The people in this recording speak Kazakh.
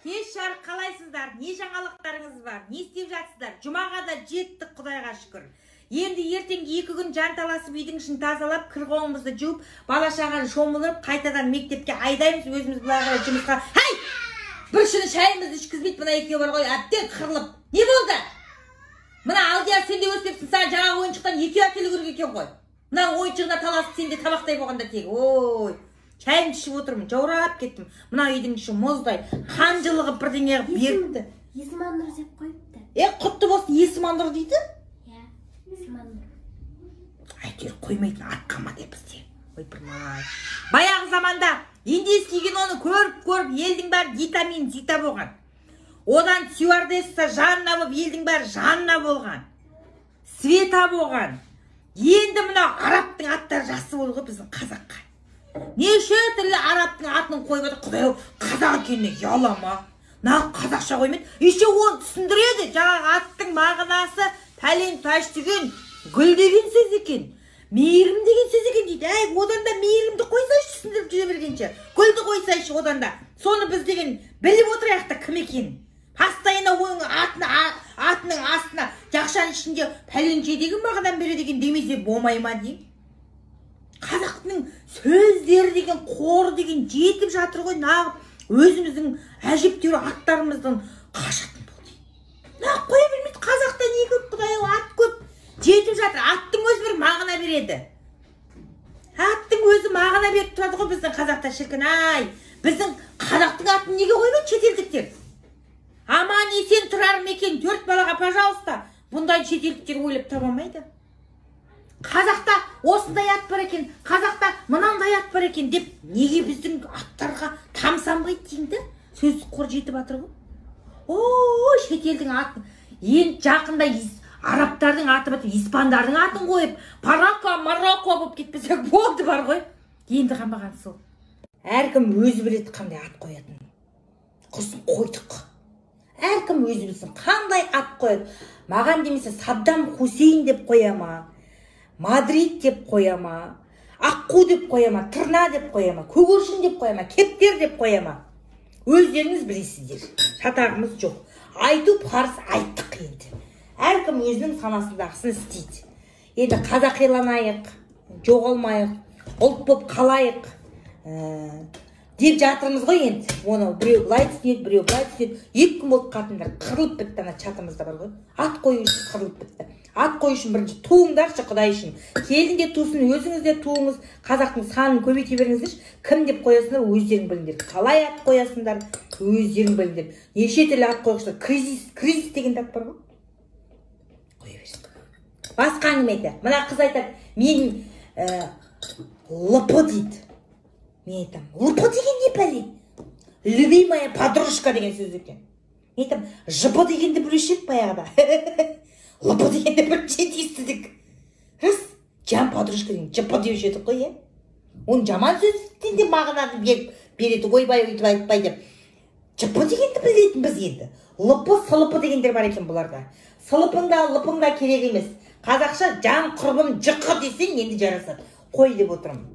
Кеш жарық қалайсыздар? Не жаңалықтарыңыз бар? Не істеп жатсыздар? Жұмаға да жеттік, Құдайға шүкір. Енді ертеңгі 2 күн жанталасып үйдің ішін тазалап, кір-қолымызды жуып, бала-шағаны шомылдырып, қайтадан мектепке айдаймыз, өзіміз бұларға жұмысқа. Хай! Bir шыны шайымызды ішкізбейді, мына екеуі бар ғой, әбден қырылып. Не болды? Мына Алдияр, сен де өстепсің, саған жаңа ойыншықтан 2 әкелу керек екен ғой. Мына ойыншығына таласып, сен де табақтай болғанда тек. Ой! Çayımды ішіп отырмын, жаурап кеттім. Мына үйдің іші мұздай, қан жылығып бірдеңе беріпті. Есімандыр деп қойыпты. Құтты болсын, Есімандыр дейді? Иә, Есімандыр. Әйтеуір қоймайтын атқама деп бізде. Ойпырмай. Баяғы заманда индийский киноны көріп, елдің бәрі витамин зита болған. Одан стюардесса Жанна болып, елдің бәрі Жанна болған. Света болған. Енді мына арабтың аттары жақсы болуға біздің қазаққа. Неше түрлі арабтың атын қойып отыр, Құдай, қазақ екеніне ұялама. Нақ қазақша қоймайды. Еще оны түсіндіреді. Жаңағы аттың мағынасы пәлен таш деген, гүл деген сөз екен. Мейірім деген сөз екен дейді. Әй, одан да мейірімді қойсайшы, түсіндіріп жүре бергенше. Гүлді қойсайшы одан да. Соны біз деген біліп отырайық та кім екен. Постоянно оның атының астына жақшаның ішінде пәленше деген мағынадан бере деген демесе болмай ма деймін. Қазақтың сөздері деген, қоры деген жетіп жатыр ғой, нағып өзіміздің әжептеуір аттарымыздың қашатын болды. Нағып қоя бермейді, қазақта не көп, Құдай, ат көп жетіп жатыр. Аттың өзі бір мағына береді. Аттың өзі мағына беріп тұрады ғой біздің қазақта, шіркін, ай. Біздің қазақтың атын неге қоймайды шетелдіктер? Аман есен тұрар мекен 4 балаға, пожалуйста. Бұндай шетелдіктер ойлап табамайды. Қазақта осындай ат бар екен, қазақта мынандай ат бар екен деп, неге біздің аттарға тамсанбайды деймді? Сөз қор жетіп атыр ғой. О, шетелдің атын, ең жақында арабтардың аты бітіп, испандардың атын қойып, Парако, Марокко болып кетпесек болды бар ғой. Енді қамаған сол. Әркім өзі біледі қандай ат қоятын. Құрсын қойдық. Әркім өзі білсін қандай ат қояды. Маған демесе Саддам Хусейн деп қояма. Мадрид деп қояма, аққу деп қояма, тырна деп қояма, көгершін деп қояма, кептер деп қояма. Өздеріңіз білесіздер, шатағымыз жоқ. Айту парыз, айттық енді. Әркім өзінің санасындағысын істейді. Енді қазақиланайық, жоғалмайық, ұлт боп қалайық деп жатырмыз ғой енді. Оны біреу былай түсінеді, біреу былай түсінеді. 2 күн болды қатындар, қырылып бітті, ана чатымызда бар ғой. Ат қою үшін қырылып бітті. Ат қою үшін бірінші туыңдаршы, Құдай үшін. Келін де тусын, өзіңіз де туыңыз. Қазақтың санын көбейте беріңіздерші. Кім деп қоясыңдар, өздерің біліңдер. Қалай ат қоясыңдар, өздерің біліңдер. Неше түрлі ат қойғыштар. Кризис деген ат бар ғой. Қоя берсін. Басқа әңгіме айтады. Мына қыз айтады, мен лыпы дейді. Мен айтам, лыпы деген не пәле? Любимая подружка деген сөз екен. Мен айтам, жыпы дегенді білуші ек баяғыда. Лыпы дегенде бірінші естідік. Рас, жан подружка деген жыпы деуші едік қой, е? Оның жаман сөзден де мағынаны береді, ойбай өйтіп айтпай деп. Жыпы дегенді білетін біз енді. Лыпы, сылыпы дегендер бар екен бұларда. Сылыпыңда, лыпыңда керек емес. Қазақша жан құрбым жықы десең енді жарасады. Қой деп отырмын.